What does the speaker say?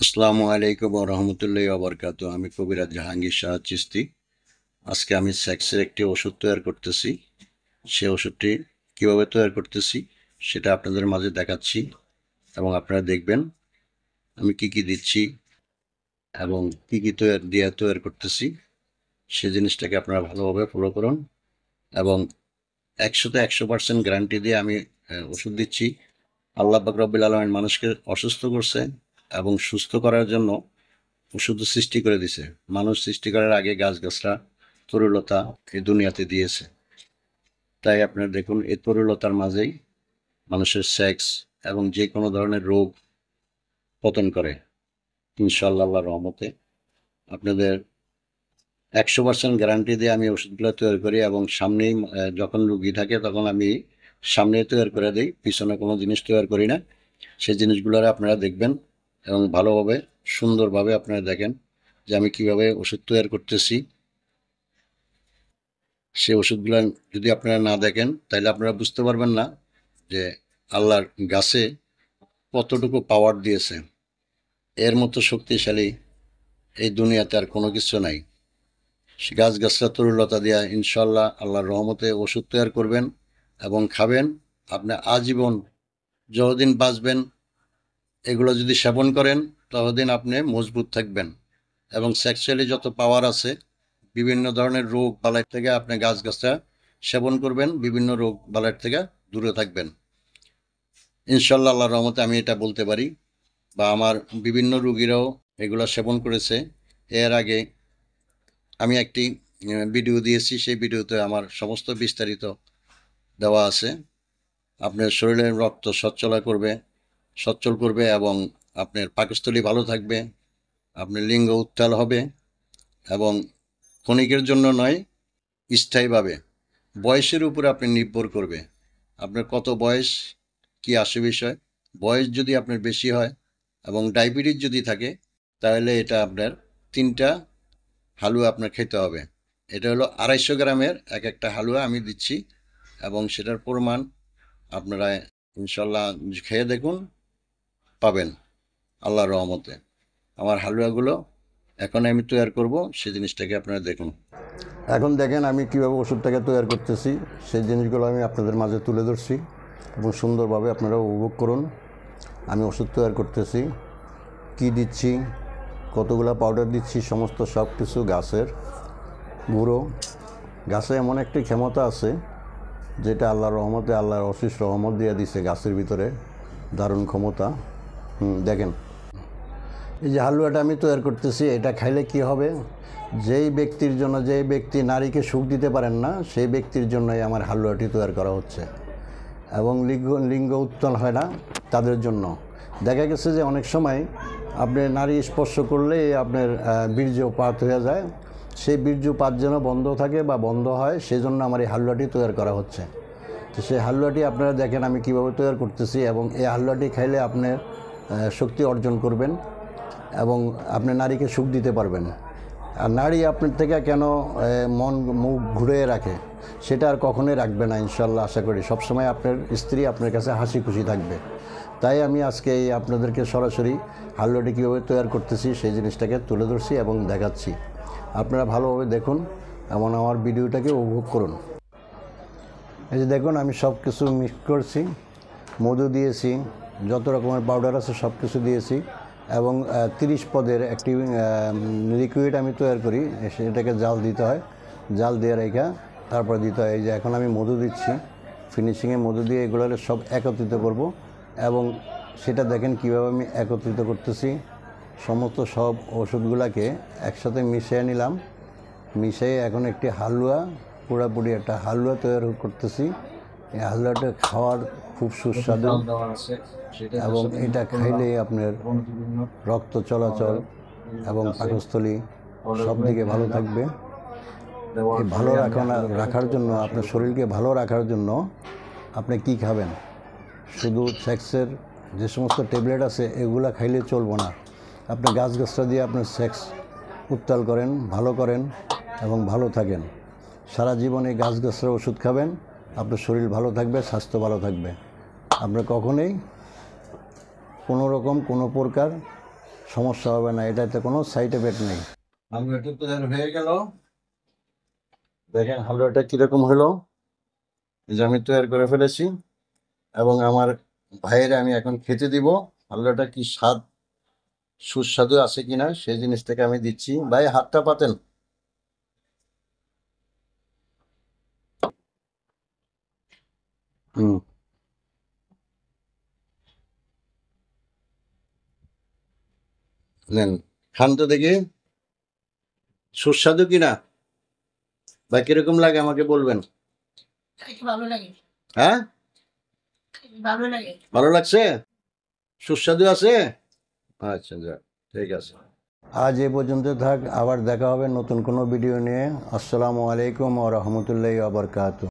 আসসালামু আলাইকুম ওয়া রাহমাতুল্লাহি ওয়া বারাকাতুহু। আমি কবিরাজ জাহাঙ্গীর শাহ চিশতি। আজকে আমি সেক্সের একটি ওষুধ তৈরি করতেছি। সে ওষুধটি কিভাবে তৈরি করতেছি সেটা আপনাদের মাঝে দেখাচ্ছি এবং আপনারা দেখবেন আমি কি কি দিচ্ছি এবং কি কি তৈরি করতেছি। সে জিনিসটাকে আপনারা ভালোভাবে ফলো করুন এবং 100% গ্যারান্টি দিয়ে আমি ওষুধ দিচ্ছি। আল্লাহ পাক রব্বুল আলামিন মানুষকে অসুস্থ করছে এবং সুস্থ করার জন্য শুধু সৃষ্টি করে দিছে। মানুষ সৃষ্টি করার আগে গাছগাছরা তরুলতা এই দুনিয়াতে দিয়েছে। তাই আপনারা দেখুন এই তরুলতার মাঝেই মানুষের সেক্স এবং যে কোনো ধরনের রোগ পতন করে ইনশাআল্লাহ আল্লাহর রহমতে। আপনাদের 100% গ্যারান্টি দিয়ে আমি ওষুধগুলো তৈরি করি এবং সামনেই যখন রুগী থাকে তখন আমি সামনেই তৈরি করে দিই, পিছনে কোনো জিনিস তৈরি করি না। সেই জিনিসগুলো আপনারা দেখবেন এবং ভালোভাবে সুন্দরভাবে আপনারা দেখেন যে আমি কিভাবে ওষুধ তৈরি করতেছি। সেই ওষুধগুলো যদি আপনারা না দেখেন তাহলে আপনারা বুঝতে পারবেন না যে আল্লাহর গাছে কতটুকু পাওয়ার দিয়েছে। এর মতো শক্তিশালী এই দুনিয়াতে আর কোনো কিছু নাই। গাছগাছরা তরুলতা দিয়া ইনশাল্লাহ আল্লাহর রহমতে ওষুধ তৈরি করবেন এবং খাবেন। আপনি আজীবন যতদিন বাঁচবেন এগুলো যদি সেবন করেন ততদিন আপনি মজবুত থাকবেন এবং সেক্সুয়ালি যত পাওয়ার আছে বিভিন্ন ধরনের রোগ বালাই থেকে আপনি গাছগাছরা সেবন করবেন, বিভিন্ন রোগ বালাই থেকে দূরে থাকবেন ইনশাল্লাহ আল্লাহর রহমতে। আমি এটা বলতে পারি বা আমার বিভিন্ন রোগীরাও এগুলো সেবন করেছে। এর আগে আমি একটি ভিডিও দিয়েছি, সেই ভিডিওতে আমার সমস্ত বিস্তারিত দেওয়া আছে। আপনার শরীরের রক্ত সচ্ছল করবে এবং আপনার পাকস্থলী ভালো থাকবে, আপনার লিঙ্গ উত্তাল হবে এবং ক্ষণিকের জন্য নয়, স্থায়ীভাবে। বয়সের উপরে আপনি নির্ভর করবে আপনার কত বয়স কি আসে বিষয়। বয়স যদি আপনার বেশি হয় এবং ডায়াবেটিস যদি থাকে তাহলে এটা আপনার 3টা হালুয়া আপনার খেতে হবে। এটা হলো 250 গ্রামের এক একটা হালুয়া আমি দিচ্ছি এবং সেটার পরিমাণ আপনারা ইনশাল্লাহ খেয়ে দেখুন, পাবেন আল্লাহর রহমতে। আমার হালুয়াগুলো এখন আমি তৈরি করব, সেই জিনিসটাকে আপনারা দেখুন। এখন দেখেন আমি কীভাবে ওষুধটাকে তৈরি করতেছি, সেই জিনিসগুলো আমি আপনাদের মাঝে তুলে ধরছি এবং সুন্দরভাবে আপনারা উপভোগ করুন। আমি ওষুধ তৈরি করতেছি, কি দিচ্ছি, কতগুলো পাউডার দিচ্ছি, সমস্ত সব কিছু গাছের গুঁড়ো। গাছে এমন একটি ক্ষমতা আছে যেটা আল্লাহর রহমতে, আল্লাহর অশেষ রহমত দিয়ে দিছে গাছের ভিতরে, দারুণ ক্ষমতা। দেখেন এই যে হালুয়াটা আমি তৈরি করতেছি, এটা খাইলে কি হবে, যেই ব্যক্তির জন্য, যেই ব্যক্তি নারীকে সুখ দিতে পারেন না সেই ব্যক্তির জন্যই আমার হালুয়াটি তৈরি করা হচ্ছে এবং লিঙ্গ উত্তোলন হয় না তাদের জন্য। দেখা গেছে যে অনেক সময় আপনি নারী স্পর্শ করলেই আপনার বীর্যপাত হয়ে যায়, সেই বীর্যপাত যেন বন্ধ থাকে বা বন্ধ হয়, সেই জন্য আমার এই হালুয়াটি তৈরি করা হচ্ছে। তো সেই হালুয়াটি আপনারা দেখেন আমি কীভাবে তৈরি করতেছি এবং এই হালুয়াটি খাইলে আপনার শক্তি অর্জন করবেন এবং আপনি নারীকে সুখ দিতে পারবেন। আর নারী আপনার থেকে কেন মুখ ঘুরিয়ে রাখে সেটা আর কখনোই রাখবে না ইনশাল্লাহ। আশা করি সবসময় আপনার স্ত্রী আপনার কাছে হাসি খুশি থাকবে। তাই আমি আজকে আপনাদেরকে সরাসরি হালুয়াটি কীভাবে তৈরি করতেছি সেই জিনিসটাকে তুলে ধরছি এবং দেখাচ্ছি। আপনারা ভালোভাবে দেখুন এবং আমার ভিডিওটাকে উপভোগ করুন। এই যে দেখুন আমি সব কিছু মিক্স করছি, মধু দিয়েছি, যত রকমের পাউডার আছে সব কিছু দিয়েছি এবং 30 পদের একটি লিকুইড আমি তৈরি করি, সেটাকে জাল দিতে হয়, জাল দিয়ে রেখা তারপর দিতে হয়। এই যে এখন আমি মধু দিচ্ছি, ফিনিশিংয়ে মধু দিয়ে এগুলো সব একত্রিত করব এবং সেটা দেখেন কীভাবে আমি একত্রিত করতেছি। সমস্ত সব ওষুধগুলোকে একসাথে মিশিয়ে নিলাম, মিশিয়ে এখন একটি হালুয়া, পুরোপুরি একটা হালুয়া তৈরি করতেছি। এই হালুয়াটা খাওয়ার খুব সুস্বাদু এবং এটা খাইলে আপনার রক্ত চলাচল এবং পাকস্থলী সব দিকে ভালো থাকবে। এই ভালো রাখার জন্য, আপনার শরীরকে ভালো রাখার জন্য আপনি কি খাবেন, শুধু সেক্সের যে সমস্ত ট্যাবলেট আছে এগুলা খাইলে চলবো না। আপনি গাছগাছরা দিয়ে আপনার সেক্স উত্তাল করেন, ভালো করেন এবং ভালো থাকেন। সারা জীবন এই গাছগাছরা ওষুধ খাবেন, আপনার শরীর ভালো থাকবে, স্বাস্থ্য ভালো থাকবে। আপনার কখনোই কোনো প্রকার সমস্যা হবে না, এটাতে কোনো সাইড এফেক্ট নেই। হালুয়াটা তৈরি হয়ে গেল। দেখেন হালুয়াটা কিরকম হলো। এই যে আমি তৈরি করে ফেলেছি এবং আমার ভাইয়েরা আমি এখন খেতে দিব। হালুয়াটা কি স্বাদ সুস্বাদু আছে কিনা সেই জিনিসটাকে আমি দিচ্ছি। ভাই হাতটা পাতেন। হুম, নেন, খান তো দেখি সুস্বাদু কিনা বা কিরকম লাগে আমাকে বলবেন। খাইতে ভালো লাগে। হ্যাঁ, ভালো লাগে। ভালো লাগছে, সুস্বাদু আছে। আচ্ছা, যাক, ঠিক আছে। আজ এ পর্যন্ত থাক, আবার দেখা হবে নতুন কোনো ভিডিও নিয়ে। আসসালামু আলাইকুম ওয়া রাহমাতুল্লাহি ওয়া বারাকাতুহু।